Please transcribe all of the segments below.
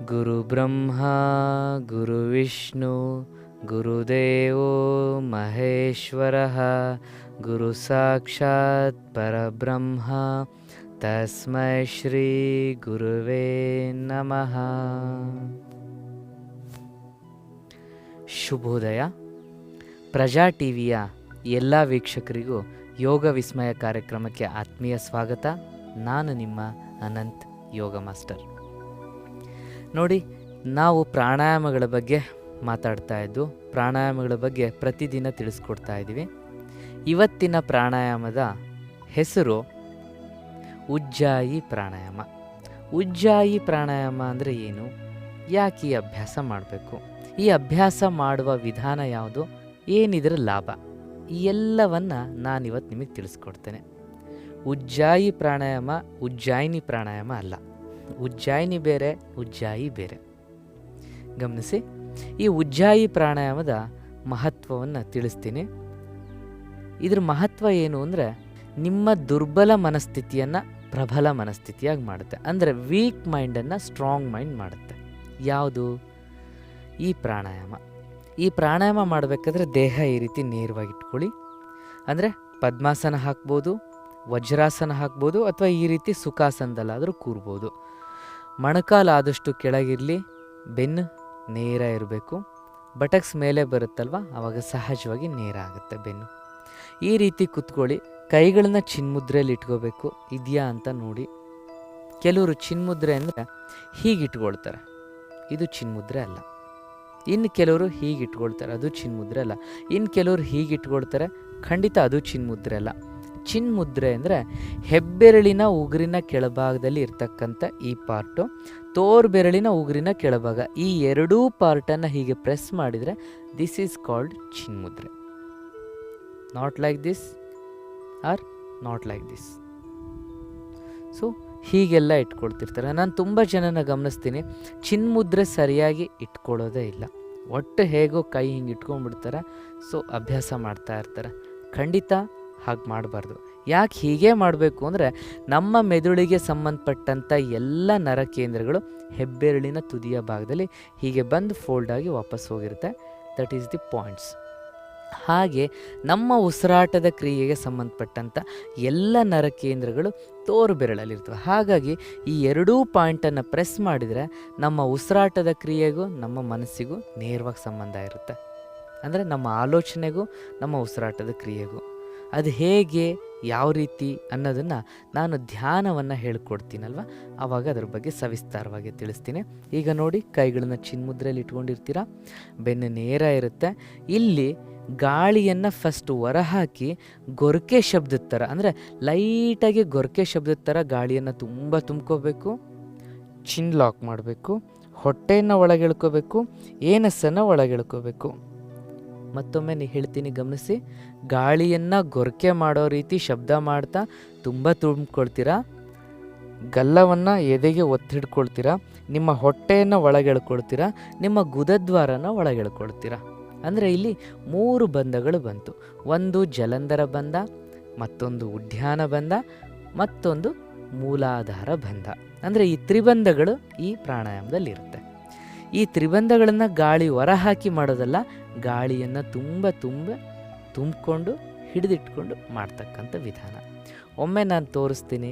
ಗುರು ಬ್ರಹ್ಮ ಗುರು ವಿಷ್ಣು ಗುರುದೇವೋ ಮಹೇಶ್ವರಃ ಗುರು ಸಾಕ್ಷಾತ್ ಪರಬ್ರಹ್ಮ ತಸ್ಮೈ ಶ್ರೀ ಗುರುವೇ ನಮಃ. ಶುಭೋದಯ. ಪ್ರಜಾ ಟಿವಿಯ ಎಲ್ಲ ವೀಕ್ಷಕರಿಗೂ ಯೋಗ ವಿಸ್ಮಯ ಕಾರ್ಯಕ್ರಮಕ್ಕೆ ಆತ್ಮೀಯ ಸ್ವಾಗತ. ನಾನು ನಿಮ್ಮ ಅನಂತ್ ಯೋಗ ಮಾಸ್ಟರ್. ನೋಡಿ, ನಾವು ಪ್ರಾಣಾಯಾಮಗಳ ಬಗ್ಗೆ ಮಾತಾಡ್ತಾ ಇದ್ದು, ಪ್ರಾಣಾಯಾಮಗಳ ಬಗ್ಗೆ ಪ್ರತಿದಿನ ತಿಳಿಸ್ಕೊಡ್ತಾ ಇದ್ದೀವಿ. ಇವತ್ತಿನ ಪ್ರಾಣಾಯಾಮದ ಹೆಸರು ಉಜ್ಜಾಯಿ ಪ್ರಾಣಾಯಾಮ. ಉಜ್ಜಾಯಿ ಪ್ರಾಣಾಯಾಮ ಅಂದರೆ ಏನು, ಯಾಕೆ ಈ ಅಭ್ಯಾಸ ಮಾಡಬೇಕು, ಈ ಅಭ್ಯಾಸ ಮಾಡುವ ವಿಧಾನ ಯಾವುದು, ಏನಿದರ ಲಾಭ, ಈ ಎಲ್ಲವನ್ನು ನಾನಿವತ್ತು ನಿಮಗೆ ತಿಳಿಸ್ಕೊಡ್ತೇನೆ. ಉಜ್ಜಾಯಿ ಪ್ರಾಣಾಯಾಮ ಉಜ್ಜಾಯಿನಿ ಪ್ರಾಣಾಯಾಮ ಅಲ್ಲ. ಉಜ್ಜಾಯಿನಿ ಬೇರೆ, ಉಜ್ಜಾಯಿ ಬೇರೆ. ಗಮನಿಸಿ, ಈ ಉಜ್ಜಾಯಿ ಪ್ರಾಣಾಯಾಮದ ಮಹತ್ವವನ್ನು ತಿಳಿಸ್ತೀನಿ. ಇದ್ರ ಮಹತ್ವ ಏನು ಅಂದರೆ, ನಿಮ್ಮ ದುರ್ಬಲ ಮನಸ್ಥಿತಿಯನ್ನು ಪ್ರಬಲ ಮನಸ್ಥಿತಿಯಾಗಿ ಮಾಡುತ್ತೆ. ಅಂದರೆ ವೀಕ್ ಮೈಂಡನ್ನು ಸ್ಟ್ರಾಂಗ್ ಮೈಂಡ್ ಮಾಡುತ್ತೆ. ಯಾವುದು ಈ ಪ್ರಾಣಾಯಾಮ? ಈ ಪ್ರಾಣಾಯಾಮ ಮಾಡಬೇಕಾದ್ರೆ ದೇಹ ಈ ರೀತಿ ನೇರವಾಗಿ ಇಟ್ಕೊಳ್ಳಿ. ಅಂದರೆ ಪದ್ಮಾಸನ ಹಾಕ್ಬೋದು, ವಜ್ರಾಸನ ಹಾಕ್ಬೋದು, ಅಥವಾ ಈ ರೀತಿ ಸುಖಾಸನದಲ್ಲಾದರೂ ಕೂರ್ಬೋದು. ಮೊಣಕಾಲು ಆದಷ್ಟು ಕೆಳಗಿರಲಿ, ಬೆನ್ನು ನೇರ ಇರಬೇಕು. ಬಟಕ್ಸ್ ಮೇಲೆ ಬರುತ್ತಲ್ವ, ಆವಾಗ ಸಹಜವಾಗಿ ನೇರ ಆಗುತ್ತೆ ಬೆನ್ನು. ಈ ರೀತಿ ಕುತ್ಕೊಳ್ಳಿ. ಕೈಗಳನ್ನ ಚಿನ್ಮುದ್ರೆಯಲ್ಲಿ ಇಟ್ಕೋಬೇಕು. ಇದೆಯಾ ಅಂತ ನೋಡಿ. ಕೆಲವರು ಚಿನ್ಮುದ್ರೆ ಅಂದರೆ ಹೀಗೆ ಇಟ್ಕೊಳ್ತಾರೆ, ಇದು ಚಿನ್ಮುದ್ರೆ ಅಲ್ಲ. ಇನ್ನು ಕೆಲವರು ಹೀಗೆ ಇಟ್ಕೊಳ್ತಾರೆ, ಅದು ಚಿನ್ಮುದ್ರೆ ಅಲ್ಲ. ಇನ್ನು ಕೆಲವರು ಹೀಗೆ ಇಟ್ಕೊಳ್ತಾರೆ, ಖಂಡಿತ ಅದು ಚಿನ್ಮುದ್ರೆ ಅಲ್ಲ. ಚಿನ್ಮುದ್ರೆ ಅಂದರೆ ಹೆಬ್ಬೆರಳಿನ ಉಗುರಿನ ಕೆಳಭಾಗದಲ್ಲಿ ಇರ್ತಕ್ಕಂಥ ಈ ಪಾರ್ಟು, ತೋರ್ಬೆರಳಿನ ಉಗುರಿನ ಕೆಳಭಾಗ, ಈ ಎರಡೂ ಪಾರ್ಟನ್ನು ಹೀಗೆ ಪ್ರೆಸ್ ಮಾಡಿದರೆ this is called chinmudra. Not like this or not like this. So ಹೀಗೆಲ್ಲ ಇಟ್ಕೊಳ್ತಿರ್ತಾರೆ. ನಾನು ತುಂಬ ಜನನ ಗಮನಿಸ್ತೀನಿ, ಚಿನ್ಮುದ್ರೆ ಸರಿಯಾಗಿ ಇಟ್ಕೊಳ್ಳೋದೇ ಇಲ್ಲ. ಒಟ್ಟು ಹೇಗೋ ಕೈ ಹಿಂಗೆ ಇಟ್ಕೊಂಡ್ಬಿಡ್ತಾರೆ. ಸೊ ಅಭ್ಯಾಸ ಮಾಡ್ತಾ ಇರ್ತಾರೆ. ಖಂಡಿತ ಹಾಗೆ ಮಾಡಬಾರ್ದು. ಯಾಕೆ ಹೀಗೆ ಮಾಡಬೇಕು ಅಂದರೆ, ನಮ್ಮ ಮೆದುಳಿಗೆ ಸಂಬಂಧಪಟ್ಟಂಥ ಎಲ್ಲ ನರಕೇಂದ್ರಗಳು ಹೆಬ್ಬೆರಳಿನ ತುದಿಯ ಭಾಗದಲ್ಲಿ ಹೀಗೆ ಬಂದು ಫೋಲ್ಡ್ ಆಗಿ ವಾಪಸ್ ಹೋಗಿರುತ್ತೆ. That is the points. ಹಾಗೆ ನಮ್ಮ ಉಸಿರಾಟದ ಕ್ರಿಯೆಗೆ ಸಂಬಂಧಪಟ್ಟಂಥ ಎಲ್ಲ ನರಕೇಂದ್ರಗಳು ತೋರು ಬೆರಳಲ್ಲಿರ್ತವೆ. ಹಾಗಾಗಿ ಈ ಎರಡೂ ಪಾಯಿಂಟನ್ನು ಪ್ರೆಸ್ ಮಾಡಿದರೆ ನಮ್ಮ ಉಸಿರಾಟದ ಕ್ರಿಯೆಗೂ ನಮ್ಮ ಮನಸ್ಸಿಗೂ ನೇರವಾಗಿ ಸಂಬಂಧ ಇರುತ್ತೆ. ಅಂದರೆ ನಮ್ಮ ಆಲೋಚನೆಗೂ ನಮ್ಮ ಉಸಿರಾಟದ ಕ್ರಿಯೆಗೂ. ಅದು ಹೇಗೆ, ಯಾವ ರೀತಿ ಅನ್ನೋದನ್ನು ನಾನು ಧ್ಯಾನವನ್ನು ಹೇಳ್ಕೊಡ್ತೀನಲ್ವ, ಆವಾಗ ಅದ್ರ ಬಗ್ಗೆ ಸವಿಸ್ತಾರವಾಗಿ ತಿಳಿಸ್ತೀನಿ. ಈಗ ನೋಡಿ, ಕೈಗಳನ್ನ ಚಿನ್ಮುದ್ರೆಯಲ್ಲಿ ಇಟ್ಕೊಂಡಿರ್ತೀರ, ಬೆನ್ನು ನೇರ ಇರುತ್ತೆ. ಇಲ್ಲಿ ಗಾಳಿಯನ್ನು ಫಸ್ಟ್ ಹೊರಹಾಕಿ ಗೊರಕೆ ಶಬ್ದದ ಥರ, ಅಂದರೆ ಲೈಟಾಗಿ ಗೊರಕೆ ಶಬ್ದದ ಥರ ಗಾಳಿಯನ್ನು ತುಂಬ ತುಂಬ್ಕೋಬೇಕು. ಚಿನ್ ಲಾಕ್ ಮಾಡಬೇಕು. ಹೊಟ್ಟೆಯನ್ನು ಒಳಗೆಳ್ಕೋಬೇಕು. ಏನಸ್ಸನ್ನು ಒಳಗೆಳ್ಕೋಬೇಕು. ಮತ್ತೊಮ್ಮೆ ಹೇಳ್ತೀನಿ, ಗಮನಿಸಿ. ಗಾಳಿಯನ್ನು ಗೊರಕೆ ಮಾಡೋ ರೀತಿ ಶಬ್ದ ಮಾಡ್ತಾ ತುಂಬ ತುಂಬ್ಕೊಳ್ತೀರಾ. ಗಲ್ಲವನ್ನು ಎದೆಗೆ ಒತ್ತಿಡ್ಕೊಳ್ತೀರಾ. ನಿಮ್ಮ ಹೊಟ್ಟೆಯನ್ನು ಒಳಗೆಳ್ಕೊಳ್ತೀರಾ. ನಿಮ್ಮ ಗುದದ್ವಾರನ ಒಳಗೆಳ್ಕೊಳ್ತೀರಾ. ಅಂದರೆ ಇಲ್ಲಿ 3 ಬಂಧಗಳು ಬಂತು. ಒಂದು ಜಲಂಧರ ಬಂಧ, ಮತ್ತೊಂದು ಉದ್ಯಾನ ಬಂಧ, ಮತ್ತೊಂದು ಮೂಲಾಧಾರ ಬಂಧ. ಅಂದರೆ ಈ ತ್ರಿಬಂಧಗಳು ಈ ಪ್ರಾಣಾಯಾಮದಲ್ಲಿರುತ್ತೆ. ಈ ತ್ರಿಬಂಧಗಳನ್ನು ಗಾಳಿ ಹೊರಹಾಕಿ ಮಾಡೋದಲ್ಲ, ಗಾಳಿಯನ್ನು ತುಂಬಿಕೊಂಡು ಹಿಡಿದಿಟ್ಕೊಂಡು ಮಾಡ್ತಕ್ಕಂಥ ವಿಧಾನ. ಒಮ್ಮೆ ನಾನು ತೋರಿಸ್ತೀನಿ,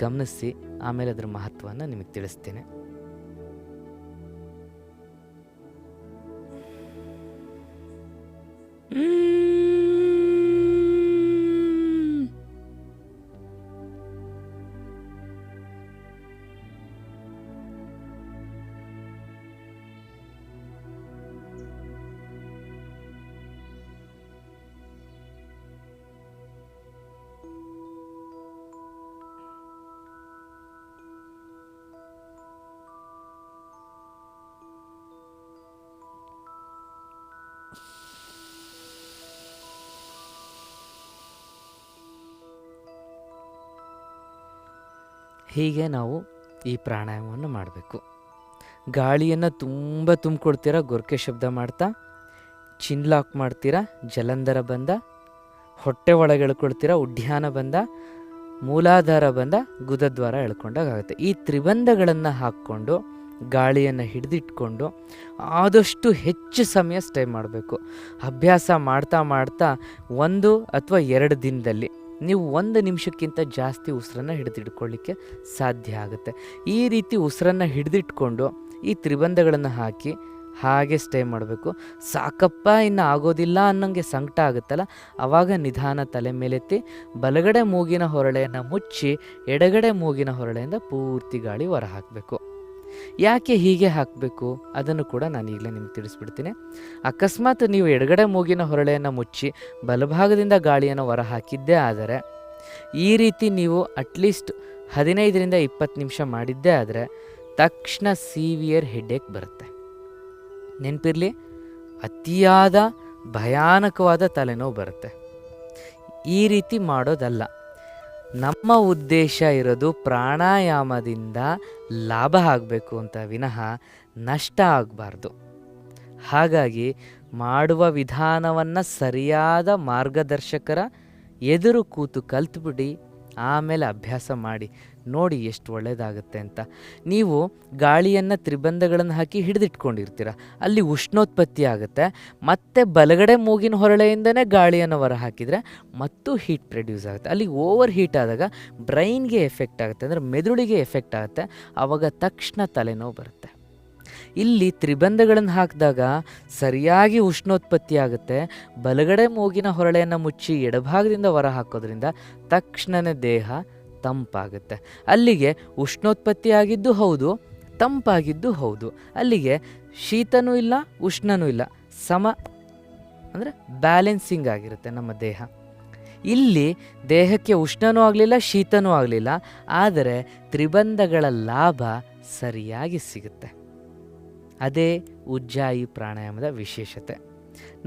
ಗಮನಿಸಿ. ಆಮೇಲೆ ಅದರ ಮಹತ್ವವನ್ನು ನಿಮಗೆ ತಿಳಿಸ್ತೀನಿ. ಹೀಗೆ ನಾವು ಈ ಪ್ರಾಣಾಯಾಮವನ್ನು ಮಾಡಬೇಕು. ಗಾಳಿಯನ್ನು ತುಂಬ ತುಂಬಿಕೊಡ್ತೀರಾ ಗೊರಕೆ ಶಬ್ದ ಮಾಡ್ತಾ, ಚಿನ್ ಲಾಕ್ ಮಾಡ್ತೀರಾ ಜಲಂಧರ ಬಂದ, ಹೊಟ್ಟೆ ಒಳಗೆ ಎಳ್ಕೊಳ್ತೀರಾ ಉಡ್ಯಾನ ಬಂದ, ಮೂಲಾಧಾರ ಬಂದ, ಗುದದ್ವಾರ ಎಳ್ಕೊಂಡಾಗುತ್ತೆ. ಈ ತ್ರಿಬಂಧಗಳನ್ನು ಹಾಕ್ಕೊಂಡು ಗಾಳಿಯನ್ನು ಹಿಡಿದಿಟ್ಕೊಂಡು ಆದಷ್ಟು ಹೆಚ್ಚು ಸಮಯ ಸ್ಟೇ ಮಾಡಬೇಕು. ಅಭ್ಯಾಸ ಮಾಡ್ತಾ ಮಾಡ್ತಾ 1 ಅಥವಾ 2 ದಿನದಲ್ಲಿ ನೀವು 1 ನಿಮಿಷಕ್ಕಿಂತ ಜಾಸ್ತಿ ಉಸಿರನ್ನು ಹಿಡಿದಿಟ್ಕೊಳ್ಳಿಕ್ಕೆ ಸಾಧ್ಯ ಆಗುತ್ತೆ. ಈ ರೀತಿ ಉಸಿರನ್ನು ಹಿಡಿದಿಟ್ಕೊಂಡು ಈ ತ್ರಿಬಂಧಗಳನ್ನು ಹಾಕಿ ಹಾಗೆ ಸ್ಟೇ ಮಾಡಬೇಕು. ಸಾಕಪ್ಪ ಇನ್ನು ಆಗೋದಿಲ್ಲ ಅನ್ನೋಂಗೆ ಸಂಕಟ ಆಗುತ್ತಲ್ಲ, ಆವಾಗ ನಿಧಾನ ತಲೆ ಮೇಲೆತ್ತಿ ಬಲಗಡೆ ಮೂಗಿನ ಹೊರಳೆಯನ್ನು ಮುಚ್ಚಿ ಎಡಗಡೆ ಮೂಗಿನ ಹೊರಳೆಯಿಂದ ಪೂರ್ತಿ ಗಾಳಿ ಹೊರ ಹಾಕಬೇಕು. ಯಾಕೆ ಹೀಗೆ ಹಾಕಬೇಕು ಅದನ್ನು ಕೂಡ ನಾನು ಈಗಲೇ ನಿಮ್ಗೆ ತಿಳಿಸ್ಬಿಡ್ತೀನಿ. ಅಕಸ್ಮಾತ್ ನೀವು ಎಡಗಡೆ ಮೂಗಿನ ಹೊರಳೆಯನ್ನು ಮುಚ್ಚಿ ಬಲಭಾಗದಿಂದ ಗಾಳಿಯನ್ನು ಹೊರ ಹಾಕಿದ್ದೇ ಆದರೆ, ಈ ರೀತಿ ನೀವು ಅಟ್ಲೀಸ್ಟ್ 15ರಿಂದ 20 ನಿಮಿಷ ಮಾಡಿದ್ದೇ ಆದರೆ ತಕ್ಷಣ ಸಿವಿಯರ್ ಹೆಡ್ಏಕ್ ಬರುತ್ತೆ. ನೆನಪಿರಲಿ, ಅತಿಯಾದ ಭಯಾನಕವಾದ ತಲೆನೋವು ಬರುತ್ತೆ. ಈ ರೀತಿ ಮಾಡೋದಲ್ಲ. ನಮ್ಮ ಉದ್ದೇಶ ಇರೋದು ಪ್ರಾಣಾಯಾಮದಿಂದ ಲಾಭ ಆಗಬೇಕು ಅಂತ ವಿನಃ ನಷ್ಟ ಆಗಬಾರ್ದು. ಹಾಗಾಗಿ ಮಾಡುವ ವಿಧಾನವನ್ನು ಸರಿಯಾದ ಮಾರ್ಗದರ್ಶಕರ ಎದುರು ಕೂತು ಕಲ್ತ್ಬಿಡಿ, ಆಮೇಲೆ ಅಭ್ಯಾಸ ಮಾಡಿ ನೋಡಿ ಎಷ್ಟು ಒಳ್ಳೆಯದಾಗುತ್ತೆ ಅಂತ. ನೀವು ಗಾಳಿಯನ್ನು ತ್ರಿಬಂಧಗಳನ್ನು ಹಾಕಿ ಹಿಡಿದಿಟ್ಕೊಂಡಿರ್ತೀರ, ಅಲ್ಲಿ ಉಷ್ಣೋತ್ಪತ್ತಿ ಆಗುತ್ತೆ. ಮತ್ತು ಬಲಗಡೆ ಮೂಗಿನ ಹೊರಳೆಯಿಂದನೇ ಗಾಳಿಯನ್ನು ಹೊರ ಹಾಕಿದರೆ ಮತ್ತೂ ಹೀಟ್ ಪ್ರೊಡ್ಯೂಸ್ ಆಗುತ್ತೆ. ಅಲ್ಲಿ ಓವರ್ ಹೀಟ್ ಆದಾಗ ಬ್ರೈನ್ಗೆ ಎಫೆಕ್ಟ್ ಆಗುತ್ತೆ, ಅಂದರೆ ಮೆದುಳಿಗೆ ಎಫೆಕ್ಟ್ ಆಗುತ್ತೆ. ಆವಾಗ ತಕ್ಷಣ ತಲೆನೋವು ಬರುತ್ತೆ. ಇಲ್ಲಿ ತ್ರಿಬಂಧಗಳನ್ನು ಹಾಕಿದಾಗ ಸರಿಯಾಗಿ ಉಷ್ಣೋತ್ಪತ್ತಿ ಆಗುತ್ತೆ. ಬಲಗಡೆ ಮೂಗಿನ ಹೊರಳೆಯನ್ನು ಮುಚ್ಚಿ ಎಡಭಾಗದಿಂದ ಹೊರ ಹಾಕೋದ್ರಿಂದ ತಕ್ಷಣವೇ ದೇಹ ತಂಪಾಗುತ್ತೆ. ಅಲ್ಲಿಗೆ ಉಷ್ಣೋತ್ಪತ್ತಿ ಆಗಿದ್ದು ಹೌದು, ತಂಪಾಗಿದ್ದು ಹೌದು. ಅಲ್ಲಿಗೆ ಶೀತನೂ ಇಲ್ಲ, ಉಷ್ಣನೂ ಇಲ್ಲ, ಸಮ ಅಂದರೆ ಬ್ಯಾಲೆನ್ಸಿಂಗ್ ಆಗಿರುತ್ತೆ ನಮ್ಮ ದೇಹ. ಇಲ್ಲಿ ದೇಹಕ್ಕೆ ಉಷ್ಣನೂ ಆಗಲಿಲ್ಲ, ಶೀತನೂ ಆಗಲಿಲ್ಲ, ಆದರೆ ತ್ರಿಬಂಧಗಳ ಲಾಭ ಸರಿಯಾಗಿ ಸಿಗುತ್ತೆ. ಅದೇ ಉಜ್ಜಾಯಿ ಪ್ರಾಣಾಯಾಮದ ವಿಶೇಷತೆ.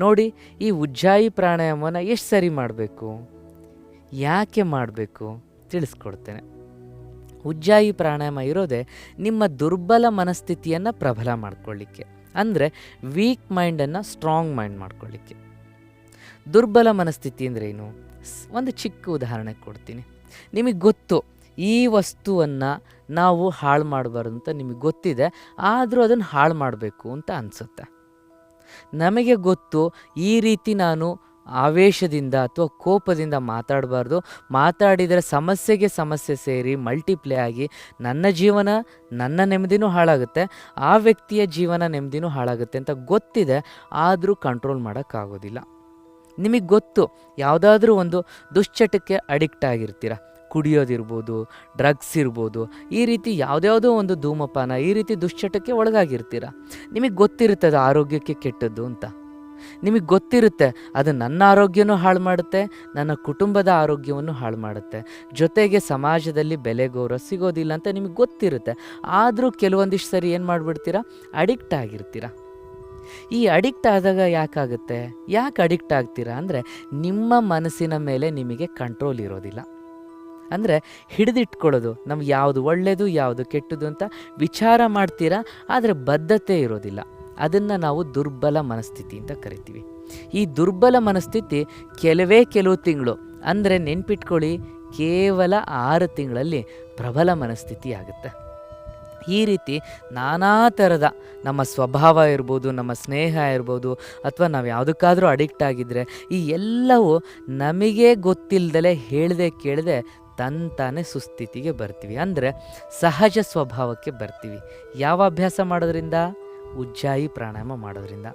ನೋಡಿ, ಈ ಉಜ್ಜಾಯಿ ಪ್ರಾಣಾಯಾಮವನ್ನು ಎಷ್ಟು ಸರಿ ಮಾಡಬೇಕು, ಯಾಕೆ ಮಾಡಬೇಕು ತಿಳಿಸ್ಕೊಡ್ತೇನೆ. ಉಜ್ಜಾಯಿ ಪ್ರಾಣಾಯಾಮ ಇರೋದೇ ನಿಮ್ಮ ದುರ್ಬಲ ಮನಸ್ಥಿತಿಯನ್ನು ಪ್ರಬಲ ಮಾಡ್ಕೊಳ್ಳಿಕ್ಕೆ, ಅಂದರೆ ವೀಕ್ ಮೈಂಡನ್ನು ಸ್ಟ್ರಾಂಗ್ ಮೈಂಡ್ ಮಾಡ್ಕೊಳ್ಳಿಕ್ಕೆ. ದುರ್ಬಲ ಮನಸ್ಥಿತಿ ಅಂದರೆ ಏನು? ಒಂದು ಚಿಕ್ಕ ಉದಾಹರಣೆ ಕೊಡ್ತೀನಿ. ನಿಮಗೆ ಗೊತ್ತು ಈ ವಸ್ತುವನ್ನು ನಾವು ಹಾಳು ಮಾಡಬಾರ್ದು ಅಂತ ನಿಮಗೆ ಗೊತ್ತಿದೆ, ಆದರೂ ಅದನ್ನು ಹಾಳು ಮಾಡಬೇಕು ಅಂತ ಅನಿಸುತ್ತೆ. ನಮಗೆ ಗೊತ್ತು ಈ ರೀತಿ ನಾನು ಆವೇಶದಿಂದ ಅಥವಾ ಕೋಪದಿಂದ ಮಾತಾಡಬಾರ್ದು, ಮಾತಾಡಿದರೆ ಸಮಸ್ಯೆಗೆ ಸಮಸ್ಯೆ ಸೇರಿ ಮಲ್ಟಿಪ್ಲೈ ಆಗಿ ನನ್ನ ಜೀವನ, ನನ್ನ ನೆಮ್ಮದಿನೂ ಹಾಳಾಗುತ್ತೆ, ಆ ವ್ಯಕ್ತಿಯ ಜೀವನ ನೆಮ್ಮದಿನೂ ಹಾಳಾಗುತ್ತೆ ಅಂತ ಗೊತ್ತಿದೆ, ಆದರೂ ಕಂಟ್ರೋಲ್ ಮಾಡೋಕ್ಕಾಗೋದಿಲ್ಲ. ನಿಮಗೆ ಗೊತ್ತು ಯಾವುದಾದ್ರೂ ಒಂದು ದುಶ್ಚಟಕ್ಕೆ ಅಡಿಕ್ಟ್ ಆಗಿರ್ತೀರ, ಕುಡಿಯೋದಿರ್ಬೋದು, ಡ್ರಗ್ಸ್ ಇರ್ಬೋದು, ಈ ರೀತಿ ಯಾವುದ್ಯಾವುದೋ ಒಂದು ಧೂಮಪಾನ, ಈ ರೀತಿ ದುಶ್ಚಟಕ್ಕೆ ಒಳಗಾಗಿರ್ತೀರ. ನಿಮಗೆ ಗೊತ್ತಿರುತ್ತೆ ಅದು ಆರೋಗ್ಯಕ್ಕೆ ಕೆಟ್ಟದ್ದು ಅಂತ. ನಿಮಗೆ ಗೊತ್ತಿರುತ್ತೆ ಅದು ನನ್ನ ಆರೋಗ್ಯನೂ ಹಾಳು ಮಾಡುತ್ತೆ, ನನ್ನ ಕುಟುಂಬದ ಆರೋಗ್ಯವನ್ನು ಹಾಳು ಮಾಡುತ್ತೆ, ಜೊತೆಗೆ ಸಮಾಜದಲ್ಲಿ ಬೆಲೆ ಗೌರವ ಸಿಗೋದಿಲ್ಲ ಅಂತ ನಿಮಗೆ ಗೊತ್ತಿರುತ್ತೆ. ಆದರೂ ಕೆಲವೊಂದಿಷ್ಟು ಸರಿ ಏನು ಮಾಡಿಬಿಡ್ತೀರಾ, ಅಡಿಕ್ಟ್ ಆಗಿರ್ತೀರ. ಈ ಅಡಿಕ್ಟ್ ಆದಾಗ ಯಾಕಾಗುತ್ತೆ, ಯಾಕೆ ಅಡಿಕ್ಟ್ ಆಗ್ತೀರಾ ಅಂದರೆ ನಿಮ್ಮ ಮನಸ್ಸಿನ ಮೇಲೆ ನಿಮಗೆ ಕಂಟ್ರೋಲ್ ಇರೋದಿಲ್ಲ. ಅಂದರೆ ಹಿಡಿದಿಟ್ಕೊಳ್ಳೋದು, ನಮ್ಗೆ ಯಾವುದು ಒಳ್ಳೆಯದು ಯಾವುದು ಕೆಟ್ಟದ್ದು ಅಂತ ವಿಚಾರ ಮಾಡ್ತೀರಾ, ಆದರೆ ಬದ್ಧತೆ ಇರೋದಿಲ್ಲ. ಅದನ್ನು ನಾವು ದುರ್ಬಲ ಮನಸ್ಥಿತಿ ಅಂತ ಕರಿತೀವಿ. ಈ ದುರ್ಬಲ ಮನಸ್ಥಿತಿ ಕೆಲವು ತಿಂಗಳು, ಅಂದರೆ ನೆನ್ಪಿಟ್ಕೊಳ್ಳಿ, ಕೇವಲ 6 ತಿಂಗಳಲ್ಲಿ ಪ್ರಬಲ ಮನಸ್ಥಿತಿ ಆಗುತ್ತೆ. ಈ ರೀತಿ ನಾನಾ ಥರದ ನಮ್ಮ ಸ್ವಭಾವ ಇರ್ಬೋದು, ನಮ್ಮ ಸ್ನೇಹ ಇರ್ಬೋದು, ಅಥವಾ ನಾವು ಯಾವುದಕ್ಕಾದರೂ ಅಡಿಕ್ಟ್ ಆಗಿದ್ದರೆ ಈ ಎಲ್ಲವೂ ನಮಗೆ ಗೊತ್ತಿಲ್ಲದಲೇ ಹೇಳದೆ ಕೇಳದೆ ತಂತಾನೆ ಸುಸ್ಥಿತಿಗೆ ಬರ್ತೀವಿ, ಅಂದರೆ ಸಹಜ ಸ್ವಭಾವಕ್ಕೆ ಬರ್ತೀವಿ. ಯಾವ ಅಭ್ಯಾಸ ಮಾಡೋದ್ರಿಂದ? ಉಜ್ಜಾಯಿ ಪ್ರಾಣಾಯಾಮ ಮಾಡೋದ್ರಿಂದ.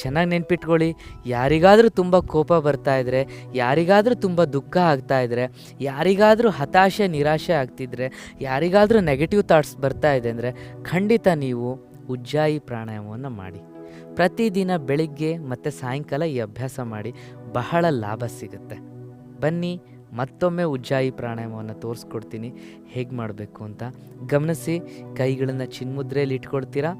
ಚೆನ್ನಾಗಿ ನೆನ್ಪಿಟ್ಕೊಳ್ಳಿ, ಯಾರಿಗಾದರೂ ತುಂಬ ಕೋಪ ಬರ್ತಾ ಇದ್ದರೆ, ಯಾರಿಗಾದರೂ ತುಂಬ ದುಃಖ ಆಗ್ತಾ ಇದ್ದರೆ, ಯಾರಿಗಾದರೂ ಹತಾಶೆ ನಿರಾಶೆ ಆಗ್ತಿದ್ರೆ, ಯಾರಿಗಾದರೂ ನೆಗೆಟಿವ್ ಥಾಟ್ಸ್ ಬರ್ತಾ ಇದೆ ಅಂದರೆ ಖಂಡಿತ ನೀವು ಉಜ್ಜಾಯಿ ಪ್ರಾಣಾಯಾಮವನ್ನು ಮಾಡಿ. ಪ್ರತಿದಿನ ಬೆಳಿಗ್ಗೆ ಮತ್ತು ಸಾಯಂಕಾಲ ಈ ಅಭ್ಯಾಸ ಮಾಡಿ, ಬಹಳ ಲಾಭ ಸಿಗುತ್ತೆ. ಬನ್ನಿ ಮತ್ತೊಮ್ಮೆ ಉಜ್ಜಾಯಿ ಪ್ರಾಣಾಯಾಮವನ್ನು ತೋರಿಸ್ಕೊಡ್ತೀನಿ ಹೇಗೆ ಮಾಡಬೇಕು ಅಂತ. ಗಮನಿಸಿ, ಕೈಗಳನ್ನು ಚಿನ್ಮುದ್ರೆಯಲ್ಲಿ ಇಟ್ಕೊಳ್ತೀರಾ,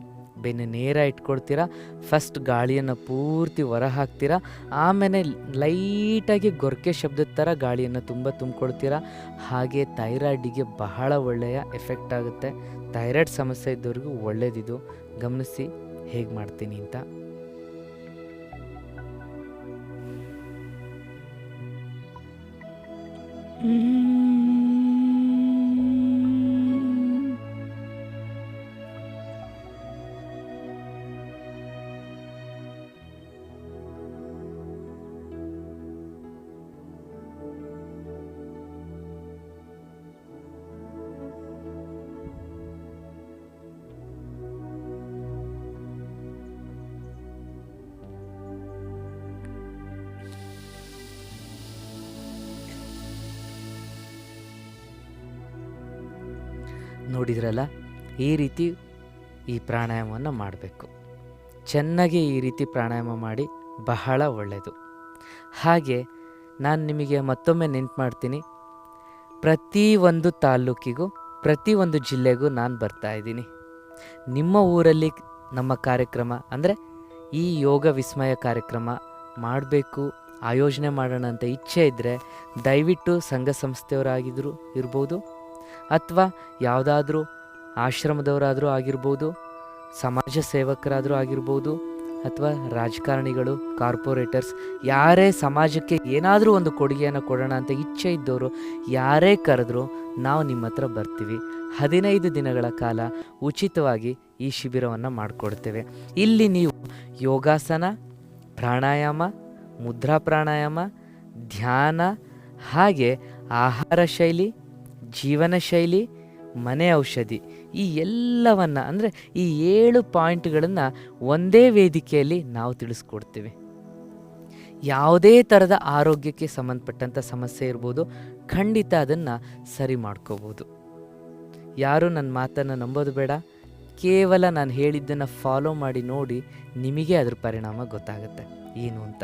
ಬೆನ್ನು ನೇರ ಇಟ್ಕೊಳ್ತೀರಾ. ಫಸ್ಟ್ ಗಾಳಿಯನ್ನು ಪೂರ್ತಿ ಹೊರ ಹಾಕ್ತೀರಾ, ಆಮೇಲೆ ಲೈಟಾಗಿ ಗೊರಕೆ ಶಬ್ದದ ಥರ ಗಾಳಿಯನ್ನು ತುಂಬ ತುಂಬಿಕೊಳ್ತೀರಾ. ಹಾಗೆ ಥೈರಾಯ್ಡಿಗೆ ಬಹಳ ಒಳ್ಳೆಯ ಎಫೆಕ್ಟ್ ಆಗುತ್ತೆ. ಥೈರಾಯ್ಡ್ ಸಮಸ್ಯೆ ಇದ್ದವ್ರಿಗೂ ಒಳ್ಳೆಯದಿದು. ಗಮನಿಸಿ ಹೇಗೆ ಮಾಡ್ತೀನಿ ಅಂತ. ನೋಡಿದ್ರಲ್ಲ, ಈ ರೀತಿ ಈ ಪ್ರಾಣಾಯಾಮವನ್ನು ಮಾಡಬೇಕು. ಚೆನ್ನಾಗಿ ಈ ರೀತಿ ಪ್ರಾಣಾಯಾಮ ಮಾಡಿ, ಬಹಳ ಒಳ್ಳೆಯದು. ಹಾಗೆ ನಾನು ನಿಮಗೆ ಮತ್ತೊಮ್ಮೆ ನೆನ್ಪು ಮಾಡ್ತೀನಿ, ಪ್ರತಿಯೊಂದು ತಾಲ್ಲೂಕಿಗೂ ಪ್ರತಿಯೊಂದು ಜಿಲ್ಲೆಗೂ ನಾನು ಬರ್ತಾಯಿದ್ದೀನಿ. ನಿಮ್ಮ ಊರಲ್ಲಿ ನಮ್ಮ ಕಾರ್ಯಕ್ರಮ ಅಂದರೆ ಈ ಯೋಗ ವಿಸ್ಮಯ ಕಾರ್ಯಕ್ರಮ ಮಾಡಬೇಕು, ಆಯೋಜನೆ ಮಾಡೋಣ ಅಂತ ಇಚ್ಛೆ ಇದ್ದರೆ ದಯವಿಟ್ಟು ಸಂಘ ಸಂಸ್ಥೆಯವರಾಗಿದ್ದರೂ ಇರ್ಬೋದು, ಅಥವಾ ಯಾವುದಾದ್ರೂ ಆಶ್ರಮದವರಾದರೂ ಆಗಿರ್ಬೋದು, ಸಮಾಜ ಸೇವಕರಾದರೂ ಆಗಿರ್ಬೋದು, ಅಥವಾ ರಾಜಕಾರಣಿಗಳು, ಕಾರ್ಪೊರೇಟರ್ಸ್, ಯಾರೇ ಸಮಾಜಕ್ಕೆ ಏನಾದರೂ ಒಂದು ಕೊಡುಗೆಯನ್ನು ಕೊಡೋಣ ಅಂತ ಇಚ್ಛೆ ಇದ್ದವರು ಯಾರೇ ಕರೆದ್ರೂ ನಾವು ನಿಮ್ಮ ಹತ್ರ ಬರ್ತೀವಿ. 15 ದಿನಗಳ ಕಾಲ ಉಚಿತವಾಗಿ ಈ ಶಿಬಿರವನ್ನು ಮಾಡಿಕೊಡ್ತೇವೆ. ಇಲ್ಲಿ ನೀವು ಯೋಗಾಸನ, ಪ್ರಾಣಾಯಾಮ, ಮುದ್ರಾ ಪ್ರಾಣಾಯಾಮ, ಧ್ಯಾನ, ಹಾಗೆ ಆಹಾರ ಶೈಲಿ, ಜೀವನ ಶೈಲಿ, ಮನೆ ಔಷಧಿ, ಈ ಎಲ್ಲವನ್ನು ಅಂದರೆ ಈ 7 ಪಾಯಿಂಟ್ಗಳನ್ನು ಒಂದೇ ವೇದಿಕೆಯಲ್ಲಿ ನಾವು ತಿಳಿಸ್ಕೊಡ್ತೀವಿ. ಯಾವುದೇ ಥರದ ಆರೋಗ್ಯಕ್ಕೆ ಸಂಬಂಧಪಟ್ಟಂಥ ಸಮಸ್ಯೆ ಇರ್ಬೋದು, ಖಂಡಿತ ಅದನ್ನು ಸರಿ ಮಾಡ್ಕೋಬೋದು. ಯಾರೂ ನನ್ನ ಮಾತನ್ನು ನಂಬೋದು ಬೇಡ, ಕೇವಲ ನಾನು ಹೇಳಿದ್ದನ್ನು ಫಾಲೋ ಮಾಡಿ ನೋಡಿ, ನಿಮಗೆ ಅದ್ರ ಪರಿಣಾಮ ಗೊತ್ತಾಗುತ್ತೆ ಏನು ಅಂತ.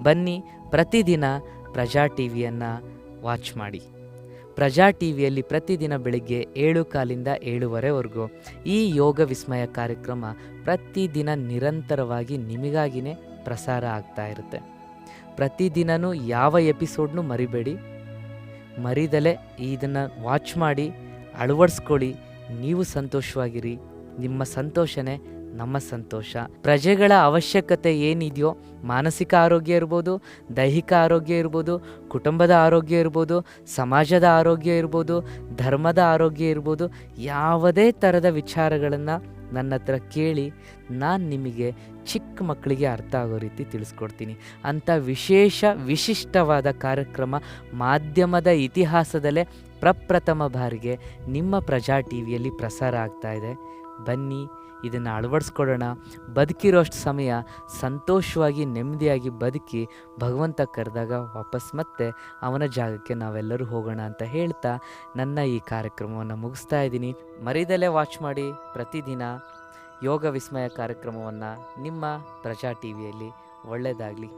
ಬನ್ನಿ, ಪ್ರತಿದಿನ ಪ್ರಜಾ ಟಿವಿಯನ್ನು ವಾಚ್ ಮಾಡಿ. ಪ್ರಜಾ ಟಿವಿಯಲ್ಲಿ ಪ್ರತಿದಿನ ಬೆಳಿಗ್ಗೆ 7:15 7:15ವರೆಗೂ ಈ ಯೋಗ ವಿಸ್ಮಯ ಕಾರ್ಯಕ್ರಮ ಪ್ರತಿದಿನ ನಿರಂತರವಾಗಿ ನಿಮಗಾಗಿಯೇ ಪ್ರಸಾರ ಆಗ್ತಾ ಇರುತ್ತೆ. ಪ್ರತಿದಿನವೂ ಯಾವ ಎಪಿಸೋಡ್ನೂ ಮರಿಬೇಡಿ. ಮರಿದಲೇ ಇದನ್ನು ವಾಚ್ ಮಾಡಿ, ಅಳವಡಿಸ್ಕೊಳ್ಳಿ. ನೀವು ಸಂತೋಷವಾಗಿರಿ, ನಿಮ್ಮ ಸಂತೋಷನೇ ನಮ್ಮ ಸಂತೋಷ. ಪ್ರಜೆಗಳ ಅವಶ್ಯಕತೆ ಏನಿದೆಯೋ, ಮಾನಸಿಕ ಆರೋಗ್ಯ ಇರ್ಬೋದು, ದೈಹಿಕ ಆರೋಗ್ಯ ಇರ್ಬೋದು, ಕುಟುಂಬದ ಆರೋಗ್ಯ ಇರ್ಬೋದು, ಸಮಾಜದ ಆರೋಗ್ಯ ಇರ್ಬೋದು, ಧರ್ಮದ ಆರೋಗ್ಯ ಇರ್ಬೋದು, ಯಾವುದೇ ಥರದ ವಿಚಾರಗಳನ್ನು ನನ್ನ ಹತ್ರ ಕೇಳಿ, ನಾನು ನಿಮಗೆ ಚಿಕ್ಕ ಮಕ್ಕಳಿಗೆ ಅರ್ಥ ಆಗೋ ರೀತಿ ತಿಳಿಸ್ಕೊಡ್ತೀನಿ. ಅಂಥ ವಿಶಿಷ್ಟವಾದ ಕಾರ್ಯಕ್ರಮ ಮಾಧ್ಯಮದ ಇತಿಹಾಸದಲ್ಲೇ ಪ್ರಪ್ರಥಮ ಬಾರಿಗೆ ನಿಮ್ಮ ಪ್ರಜಾ ಟಿವಿಯಲ್ಲಿ ಪ್ರಸಾರ ಆಗ್ತಾ ಇದೆ. ಬನ್ನಿ, ಇದನ್ನು ಅಳವಡಿಸ್ಕೊಳ್ಳೋಣ. ಬದುಕಿರೋಷ್ಟು ಸಮಯ ಸಂತೋಷವಾಗಿ ನೆಮ್ಮದಿಯಾಗಿ ಬದುಕಿ, ಭಗವಂತ ಕರೆದಾಗ ವಾಪಸ್ ಮತ್ತೆ ಅವನ ಜಾಗಕ್ಕೆ ನಾವೆಲ್ಲರೂ ಹೋಗೋಣ ಅಂತ ಹೇಳ್ತಾ ನನ್ನ ಈ ಕಾರ್ಯಕ್ರಮವನ್ನು ಮುಗಿಸ್ತಾ ಇದ್ದೀನಿ. ಮರಿದಲ್ಲೇ ವಾಚ್ ಮಾಡಿ ಪ್ರತಿದಿನ ಯೋಗ ವಿಸ್ಮಯ ಕಾರ್ಯಕ್ರಮವನ್ನು ನಿಮ್ಮ ಪ್ರಜಾ ಟಿವಿಯಲ್ಲಿ. ಒಳ್ಳೆಯದಾಗಲಿ.